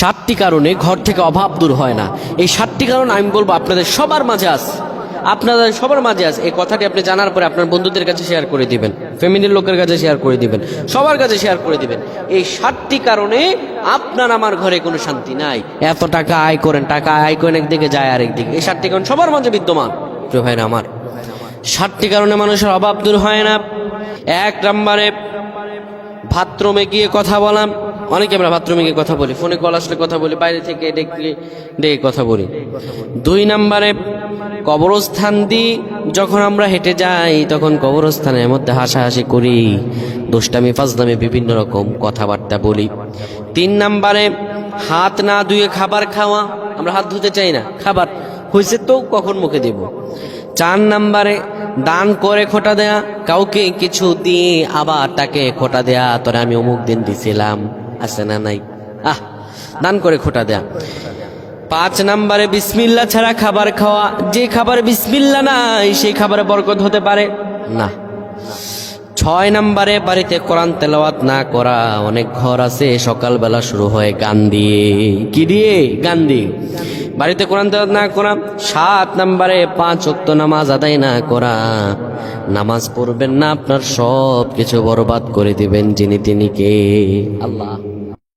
7টি কারণে ঘর থেকে অভাব দূর হয় না। এই 7টি কারণ আমি বলবো আপনাদের সবার মাঝে আছে, আপনাদের সবার মাঝে আছে। এই কথাটি আপনি জানার পরে আপনার বন্ধুদের কাছে শেয়ার করে দিবেন, ফ্যামিলির লোকের কাছে শেয়ার করে দিবেন, সবার কাছে শেয়ার করে দিবেন। এই 7টি কারণে আপনার আমার ঘরে কোনো শান্তি নাই। এত টাকা আয় করেন, টাকা আয় করেন একদিকে যায় আরেকদিকে। এই 7টি কারণ সবার মাঝে বিদ্যমান। প্রিয় ভাইরা আমার, 7টি কারণে মানুষের অভাব দূর হয় না। 1 নম্বরে বাথরুমে গিয়ে কথা বলা। অনেকে আমরা বাথরুমে গিয়ে কথা বলি, ফোনে কল আসলে কথা বলি, বাইরে থেকে ডেকে কথা বলি। 2 নম্বরে কবরস্থান দিয়ে যখন আমরা হেঁটে যাই তখন কবরস্থানের মধ্যে হাসাহাসি করি, দুষ্টামি ফাজলামি বিভিন্ন রকম কথাবার্তা বলি। 3 নম্বরে হাত না ধুয়ে খাবার খাওয়া। আমরা হাত ধুতে চাই না, খাবার হয়েছে তো কখন মুখে দেব। 4 নম্বরে দান করে খোটা দেয়া, কাউকে কিছু দিয়ে আবার তাকে খোটা দেয়া, তোরে আমি অমুক দিন দিছিলাম, আছে না নাই, দান করে খোটা দেয়া। 5 নম্বরে বিসমিল্লাহ ছাড়া খাবার খাওয়া। যে খাবারে বিসমিল্লাহ নাই সেই খাবারে বরকত হতে পারে না। 6 নম্বরে বাড়িতে কোরআন তেলাওয়াত না করা। অনেক ঘর আছে সকালবেলা শুরু হয় গান দিয়ে, কি দিয়ে? গান দিয়ে। বাড়িতে কোরআন তেলাওয়াত না করা। 7 নম্বরে 5 ওয়াক্ত নামাজ আদায় না করা। নামাজ পড়বেন না, আপনার সব কিছু বরবাদ করে দিবেন যিনি তিনি কে? আল্লাহ।